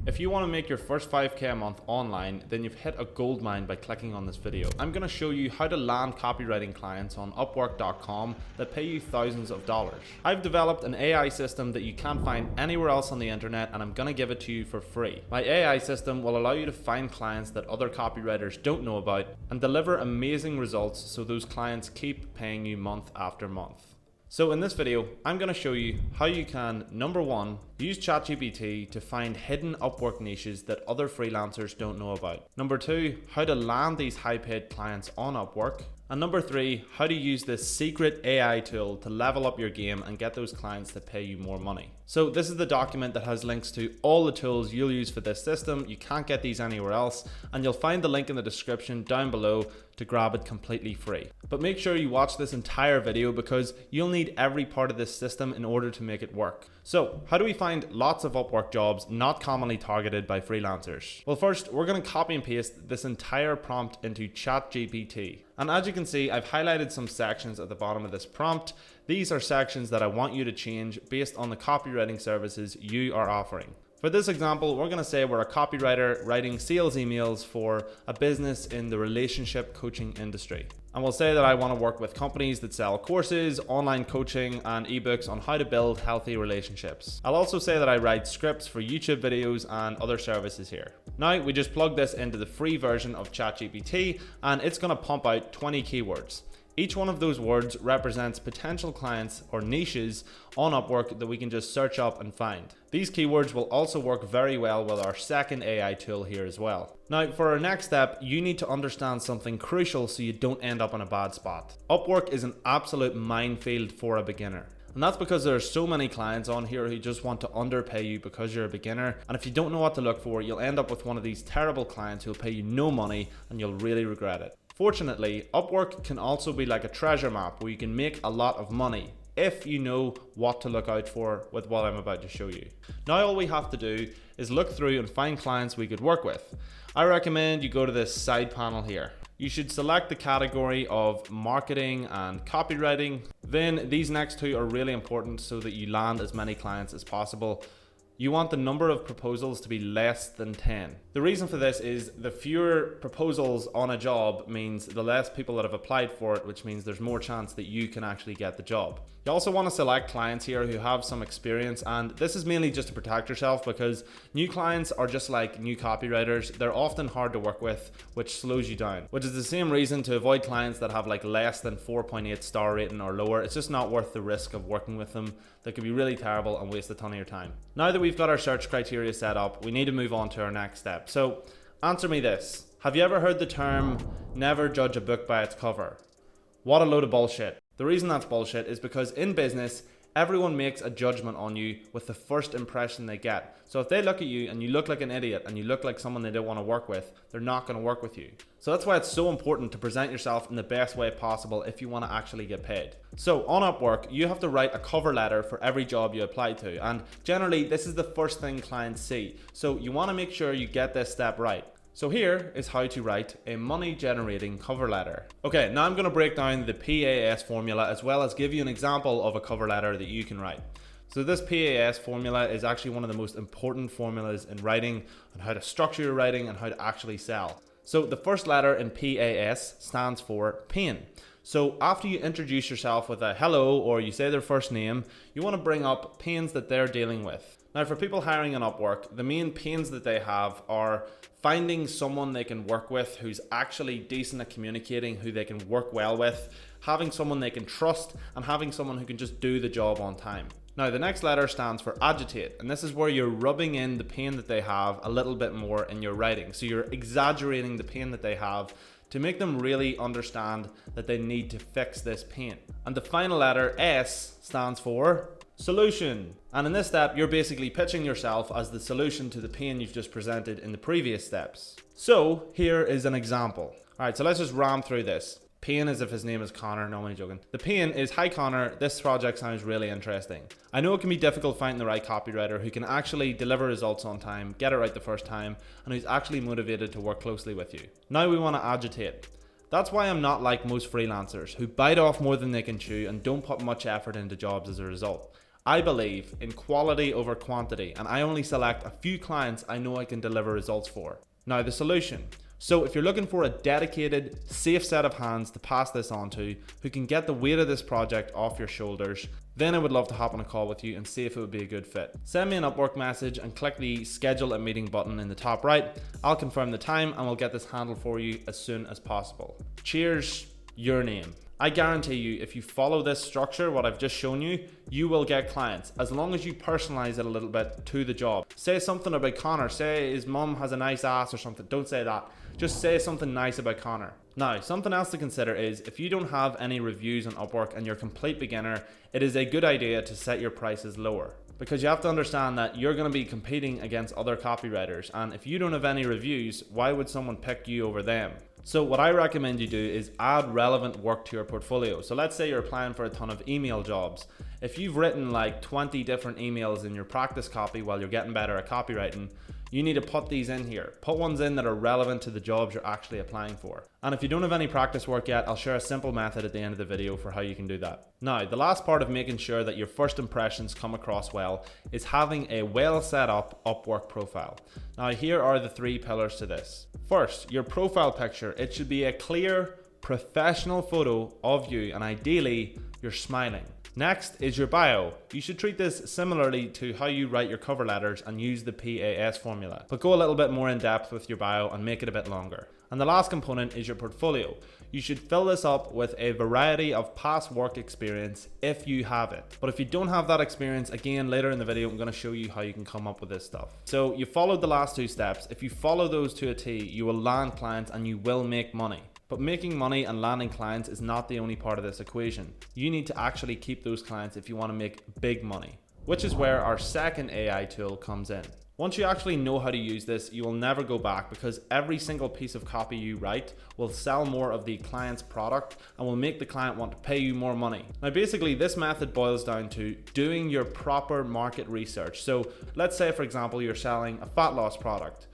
If you want to make your first 5K a month online, then you've hit a gold mine by clicking on this video. I'm going to show you how to land copywriting clients on Upwork.com that pay you thousands of dollars. I've developed an AI system that you can't find anywhere else on the internet, and I'm going to give it to you for free. My AI system will allow you to find clients that other copywriters don't know about and deliver amazing results so those clients keep paying you month after month. So in this video, I'm going to show you how you can, number one, use ChatGPT to find hidden Upwork niches that other freelancers don't know about. Number two, how to land these high paid clients on Upwork. And number three, how to use this secret AI tool to level up your game and get those clients to pay you more money. So this is the document that has links to all the tools you'll use for this system. You can't get these anywhere else, and you'll find the link in the description down below to grab it completely free. But make sure you watch this entire video because you'll need every part of this system in order to make it work. So how do we find lots of Upwork jobs not commonly targeted by freelancers? Well, first, we're going to copy and paste this entire prompt into ChatGPT. And as you can see, I've highlighted some sections at the bottom of this prompt. These are sections that I want you to change based on the copywriting services you are offering. For this example, we're going to say we're a copywriter writing sales emails for a business in the relationship coaching industry. And we'll say that I want to work with companies that sell courses, online coaching, and ebooks on how to build healthy relationships. I'll also say that I write scripts for YouTube videos and other services here. Now we just plug this into the free version of ChatGPT and it's going to pump out 20 keywords. Each one of those words represents potential clients or niches on Upwork that we can just search up and find. These keywords will also work very well with our second AI tool here as well. Now, for our next step, you need to understand something crucial so you don't end up in a bad spot. Upwork is an absolute minefield for a beginner. And that's because there are so many clients on here who just want to underpay you because you're a beginner. And if you don't know what to look for, you'll end up with one of these terrible clients who'll pay you no money and you'll really regret it. Fortunately, Upwork can also be like a treasure map where you can make a lot of money if you know what to look out for with what I'm about to show you. Now all we have to do is look through and find clients we could work with. I recommend you go to this side panel here. You should select the category of marketing and copywriting. Then these next two are really important so that you land as many clients as possible. You want the number of proposals to be less than 10. The reason for this is the fewer proposals on a job means the less people that have applied for it, which means there's more chance that you can actually get the job. You also want to select clients here who have some experience, and this is mainly just to protect yourself because new clients are just like new copywriters. They're often hard to work with, which slows you down, which is the same reason to avoid clients that have like less than 4.8 star rating or lower. It's just not worth the risk of working with them. They could be really terrible and waste a ton of your time. Now that we've got our search criteria set up, we need to move on to our next step. So answer me this. Have you ever heard the term, never judge a book by its cover? What a load of bullshit. The reason that's bullshit is because in business, everyone makes a judgment on you with the first impression they get. So if they look at you and you look like an idiot and you look like someone they don't want to work with, they're not going to work with you. So that's why it's so important to present yourself in the best way possible if you want to actually get paid. So on Upwork, you have to write a cover letter for every job you apply to. And generally, this is the first thing clients see. So you want to make sure you get this step right. So here is how to write a money generating cover letter. Okay, now I'm going to break down the PAS formula as well as give you an example of a cover letter that you can write. So this PAS formula is actually one of the most important formulas in writing on how to structure your writing and how to actually sell. So the first letter in PAS stands for pain. So after you introduce yourself with a hello or you say their first name, you want to bring up pains that they're dealing with. Now for people hiring on Upwork, the main pains that they have are finding someone they can work with who's actually decent at communicating, who they can work well with, having someone they can trust, and having someone who can just do the job on time. Now the next letter stands for agitate, and this is where you're rubbing in the pain that they have a little bit more in your writing. So you're exaggerating the pain that they have to make them really understand that they need to fix this pain. And the final letter, S, stands for solution. And in this step, you're basically pitching yourself as the solution to the pain you've just presented in the previous steps. So here is an example. All right, so let's just ram through this. Pain as if his name is Connor, no, I'm only joking. The pain is, hi Connor, this project sounds really interesting. I know it can be difficult finding the right copywriter who can actually deliver results on time, get it right the first time, and who's actually motivated to work closely with you. Now we want to agitate. That's why I'm not like most freelancers who bite off more than they can chew and don't put much effort into jobs as a result. I believe in quality over quantity, and I only select a few clients I know I can deliver results for. Now, the solution. So if you're looking for a dedicated, safe set of hands to pass this on to, who can get the weight of this project off your shoulders, then I would love to hop on a call with you and see if it would be a good fit. Send me an Upwork message and click the schedule a meeting button in the top right. I'll confirm the time and we'll get this handled for you as soon as possible. Cheers, your name. I guarantee you, if you follow this structure, what I've just shown you, you will get clients, as long as you personalize it a little bit to the job. Say something about Connor, say his mum has a nice ass or something, don't say that. Just say something nice about Connor. Now, something else to consider is, if you don't have any reviews on Upwork and you're a complete beginner, it is a good idea to set your prices lower. Because you have to understand that you're going to be competing against other copywriters, and if you don't have any reviews, why would someone pick you over them? So what I recommend you do is add relevant work to your portfolio. So let's say you're applying for a ton of email jobs. If you've written like 20 different emails in your practice copy while you're getting better at copywriting, you need to put these in here. Put ones in that are relevant to the jobs you're actually applying for. And if you don't have any practice work yet, I'll share a simple method at the end of the video for how you can do that. Now, the last part of making sure that your first impressions come across well is having a well set up Upwork profile. Now, here are the 3 pillars to this. First, your profile picture. It should be a clear, professional photo of you, and ideally, you're smiling. Next is your bio. You should treat this similarly to how you write your cover letters and use the PAS formula, but go a little bit more in depth with your bio and make it a bit longer. And the last component is your portfolio. You should fill this up with a variety of past work experience if you have it. But if you don't have that experience, again, later in the video, I'm going to show you how you can come up with this stuff. So you followed the last 2 steps. If you follow those to a T, you will land clients and you will make money. But making money and landing clients is not the only part of this equation. You need to actually keep those clients if you want to make big money, which is where our second AI tool comes in. Once you actually know how to use this, you will never go back, because every single piece of copy you write will sell more of the client's product and will make the client want to pay you more money. Now, basically, this method boils down to doing your proper market research. So let's say, for example, you're selling a fat loss product.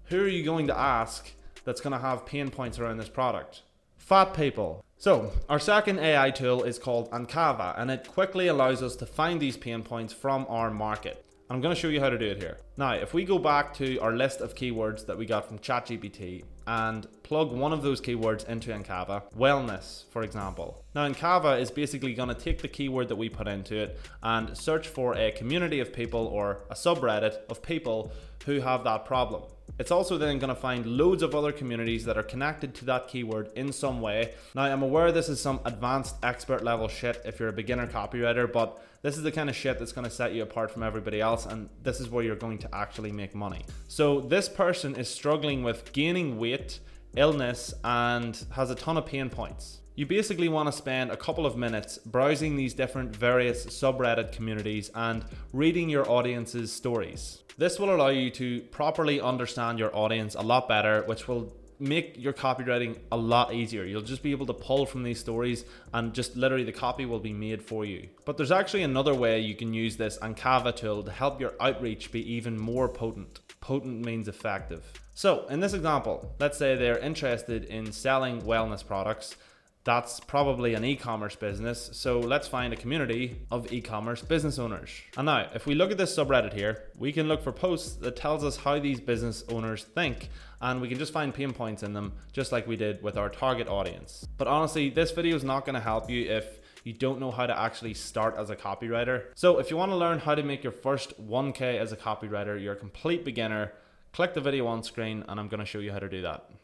Who are you going to ask that's going to have pain points around this product? Fat people. So our second AI tool is called Ankava, and it quickly allows us to find these pain points from our market. I'm going to show you how to do it here. Now, if we go back to our list of keywords that we got from ChatGPT and plug one of those keywords into Ankava, wellness, for example. Now, Ankava is basically going to take the keyword that we put into it and search for a community of people or a subreddit of people who have that problem. It's also then going to find loads of other communities that are connected to that keyword in some way. Now, I'm aware this is some advanced expert level shit if you're a beginner copywriter, but this is the kind of shit that's going to set you apart from everybody else, and this is where you're going to actually make money. So this person is struggling with gaining weight, illness, and has a ton of pain points. You basically want to spend a couple of minutes browsing these different various subreddit communities and reading your audience's stories. This will allow you to properly understand your audience a lot better, which will make your copywriting a lot easier. You'll just be able to pull from these stories and just literally the copy will be made for you. But there's actually another way you can use this Ankava tool to help your outreach be even more potent. Potent means effective. So in this example, let's say they're interested in selling wellness products. That's probably an e-commerce business, so let's find a community of e-commerce business owners. And now, if we look at this subreddit here, we can look for posts that tells us how these business owners think, and we can just find pain points in them, just like we did with our target audience. But honestly, this video is not going to help you if you don't know how to actually start as a copywriter. So if you want to learn how to make your first 1K as a copywriter, you're a complete beginner, click the video on screen and I'm going to show you how to do that.